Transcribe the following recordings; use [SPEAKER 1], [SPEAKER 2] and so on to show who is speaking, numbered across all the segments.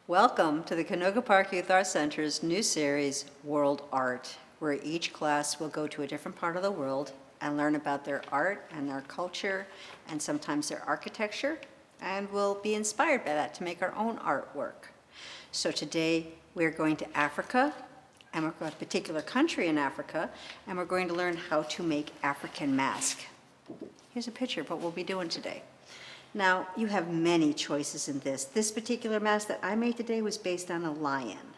[SPEAKER 1] Welcome to the Canoga Park Youth Art Center's new series, World Art, where each class will go to a different part of the world and learn about their art and their culture and sometimes their architecture, and will be inspired by that to make our own artwork. So today we're going to Africa, and we're going to a particular country in Africa, and we're going to learn how to make African mask. Here's a picture of what we'll be doing today. Now, you have many choices in this. This particular mask that I made today was based on a lion,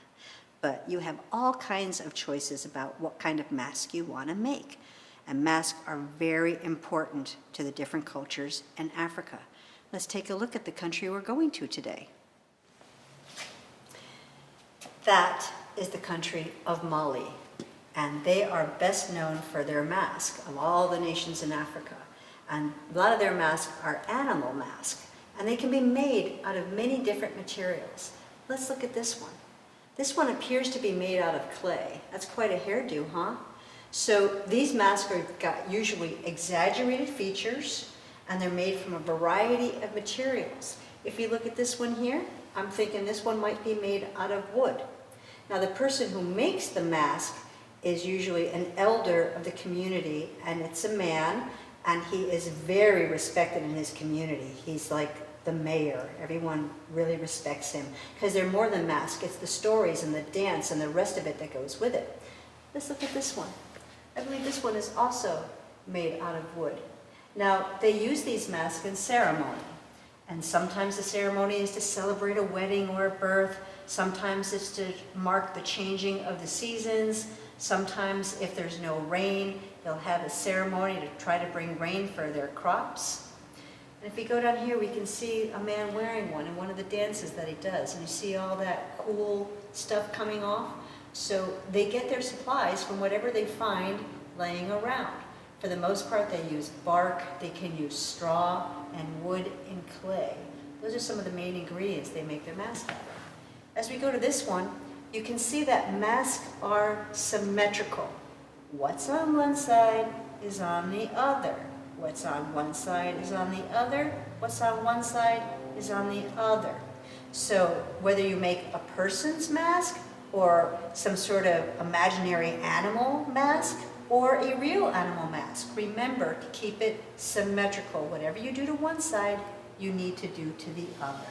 [SPEAKER 1] but you have all kinds of choices about what kind of mask you want to make. And masks are very important to the different cultures in Africa. Let's take a look at the country we're going to today. That is the country of Mali, and they are best known for their mask of all the nations in Africa. And a lot of their masks are animal masks, and they can be made out of many different materials. Let's look at this one. This one appears to be made out of clay. That's quite a hairdo, huh? So these masks are got usually exaggerated features, and they're made from a variety of materials. If you look at this one here, I'm thinking this one might be made out of wood. Now the person who makes the mask is usually an elder of the community, and it's a man, and he is very respected in his community. He's like the mayor. Everyone really respects him because they're more than masks. It's the stories and the dance and the rest of it that goes with it. Let's look at this one. I believe this one is also made out of wood. Now, they use these masks in ceremony, and sometimes the ceremony is to celebrate a wedding or a birth. Sometimes it's to mark the changing of the seasons. Sometimes if there's no rain, they'll have a ceremony to try to bring rain for their crops. And if we go down here, we can see a man wearing one in one of the dances that he does. And you see all that cool stuff coming off. So they get their supplies from whatever they find laying around. For the most part, they use bark, they can use straw, and wood and clay. Those are some of the main ingredients they make their mask out of. As we go to this one, you can see that masks are symmetrical. What's on one side is on the other. What's on one side is on the other. What's on one side is on the other. So whether you make a person's mask or some sort of imaginary animal mask or a real animal mask, remember to keep it symmetrical. Whatever you do to one side, you need to do to the other.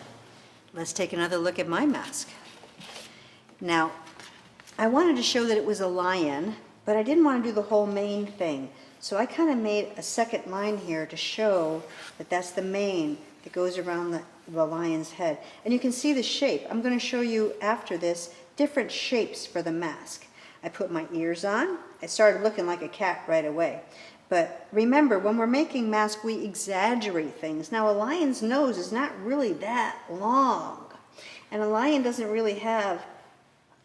[SPEAKER 1] Let's take another look at my mask. Now, I wanted to show that it was a lion, but I didn't want to do the whole mane thing. So I kind of made a second line here to show that that's the mane that goes around the lion's head. And you can see the shape. I'm going to show you after this different shapes for the mask. I put my ears on. I started looking like a cat right away. But remember, when we're making masks, we exaggerate things. Now, a lion's nose is not really that long. And a lion doesn't really have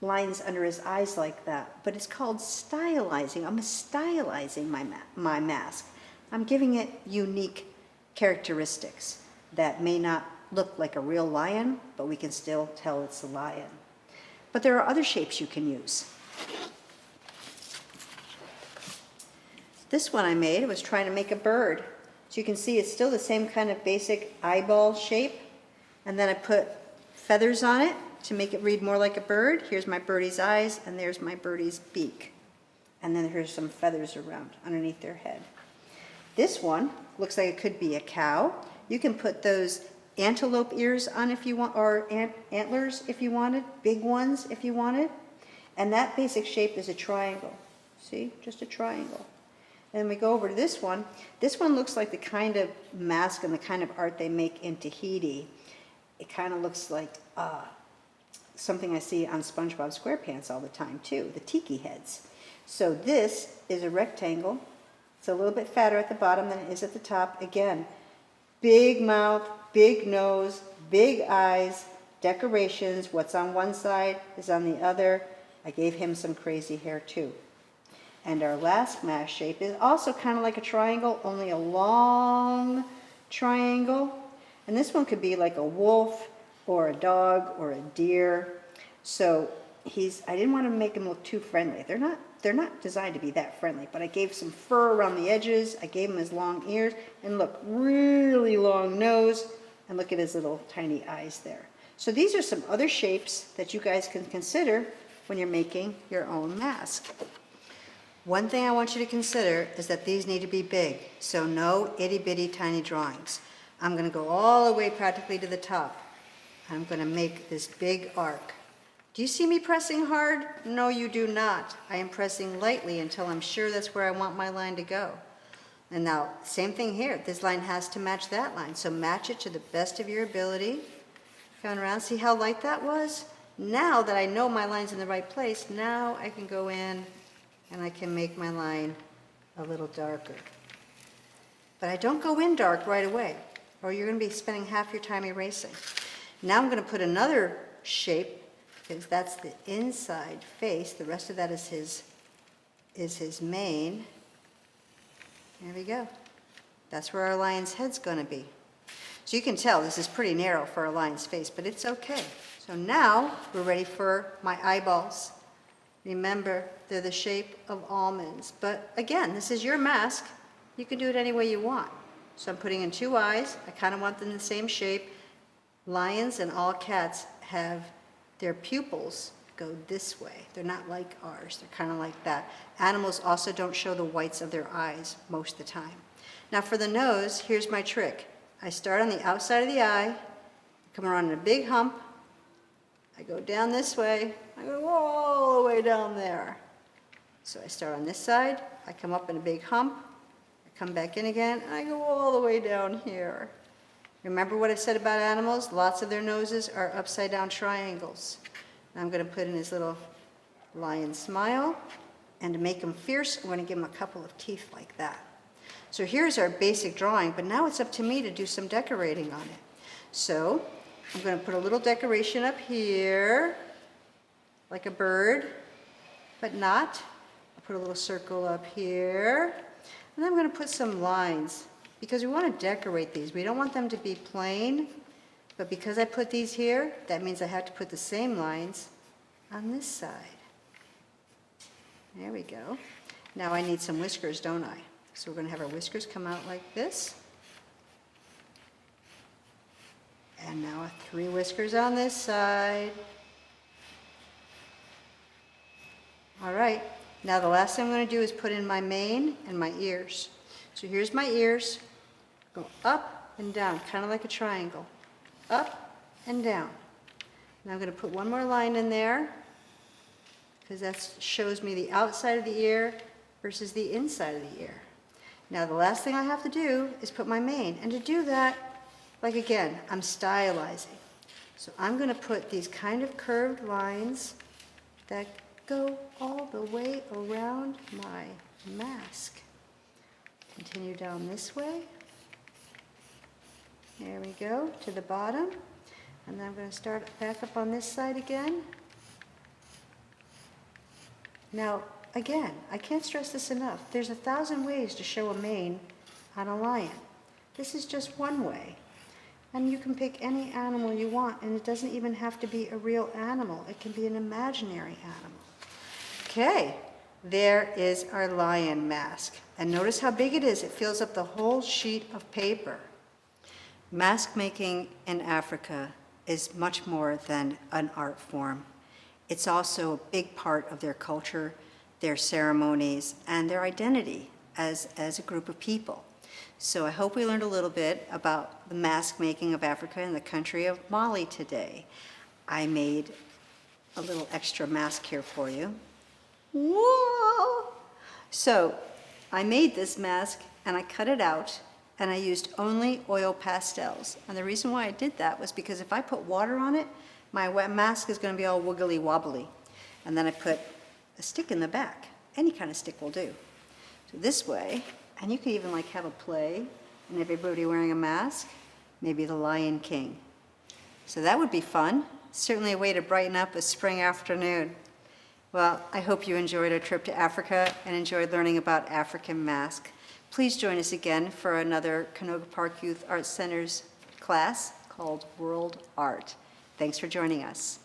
[SPEAKER 1] lines under his eyes like that, but it's called stylizing. I'm stylizing my mask. I'm giving it unique characteristics that may not look like a real lion, but we can still tell it's a lion. But there are other shapes you can use. This one I made, I was trying to make a bird. So you can see it's still the same kind of basic eyeball shape, and then I put feathers on it to make it read more like a bird. Here's my birdie's eyes, and there's my birdie's beak. And then here's some feathers around underneath their head. This one looks like it could be a cow. You can put those antelope ears on if you want, or antlers if you wanted, big ones if you wanted. And that basic shape is a triangle. See, just a triangle. And then we go over to this one. This one looks like the kind of mask and the kind of art they make in Tahiti. It kind of looks like something I see on SpongeBob SquarePants all the time too, the tiki heads. So this is a rectangle. It's a little bit fatter at the bottom than it is at the top. Again, big mouth, big nose, big eyes, decorations. What's on one side is on the other. I gave him some crazy hair too. And our last mask shape is also kind of like a triangle, only a long triangle. And this one could be like a wolf, or a dog, or a deer. So I didn't want to make him look too friendly. They're not designed to be that friendly, but I gave some fur around the edges. I gave him his long ears, and look, really long nose, and look at his little tiny eyes there. So these are some other shapes that you guys can consider when you're making your own mask. One thing I want you to consider is that these need to be big, so no itty-bitty tiny drawings. I'm going to go all the way practically to the top. I'm going to make this big arc. Do you see me pressing hard? No, you do not. I am pressing lightly until I'm sure that's where I want my line to go. And now, same thing here. This line has to match that line, so match it to the best of your ability. Going around, see how light that was? Now that I know my line's in the right place, now I can go in and I can make my line a little darker. But I don't go in dark right away, or you're going to be spending half your time erasing. Now I'm going to put another shape, because that's the inside face. The rest of that is his mane. There we go. That's where our lion's head's going to be. So you can tell this is pretty narrow for a lion's face, but it's okay. So now we're ready for my eyeballs. Remember, they're the shape of almonds. But again, this is your mask. You can do it any way you want. So I'm putting in 2 eyes. I kind of want them the same shape. Lions and all cats have their pupils go this way. They're not like ours. They're kind of like that. Animals also don't show the whites of their eyes most of the time. Now for the nose, here's my trick. I start on the outside of the eye, come around in a big hump, I go down this way, I go all the way down there. So I start on this side, I come up in a big hump, I come back in again, and I go all the way down here. Remember what I said about animals? Lots of their noses are upside down triangles. Now I'm going to put in his little lion smile, and to make him fierce, I'm going to give him a couple of teeth like that. So here's our basic drawing, but now it's up to me to do some decorating on it. So I'm going to put a little decoration up here, like a bird, but not. I'll put a little circle up here, and then I'm going to put some lines, because we want to decorate these. We don't want them to be plain, but because I put these here, that means I have to put the same lines on this side. There we go. Now I need some whiskers, don't I? So we're going to have our whiskers come out like this. And now 3 whiskers on this side. All right, now the last thing I'm going to do is put in my mane and my ears. So here's my ears. Go up and down, kind of like a triangle. Up and down. Now I'm going to put one more line in there, because that shows me the outside of the ear versus the inside of the ear. Now the last thing I have to do is put my mane, and to do that, like again, I'm stylizing. So I'm going to put these kind of curved lines that go all the way around my mask. Continue down this way. There we go, to the bottom. And then I'm going to start back up on this side again. Now, again, I can't stress this enough. There's 1,000 ways to show a mane on a lion. This is just one way. And you can pick any animal you want, and it doesn't even have to be a real animal. It can be an imaginary animal. Okay, there is our lion mask. And notice how big it is. It fills up the whole sheet of paper. Mask making in Africa is much more than an art form. It's also a big part of their culture, their ceremonies, and their identity as a group of people. So I hope we learned a little bit about the mask making of Africa in the country of Mali today. I made a little extra mask here for you. Whoa! So I made this mask and I cut it out, and I used only oil pastels. And the reason why I did that was because if I put water on it, my mask is going to be all wiggly wobbly. And then I put a stick in the back. Any kind of stick will do. So this way, and you can even like have a play and everybody wearing a mask, maybe the Lion King. So that would be fun. Certainly a way to brighten up a spring afternoon. Well, I hope you enjoyed our trip to Africa and enjoyed learning about African mask. Please join us again for another Canoga Park Youth Arts Center's class called World Art. Thanks for joining us.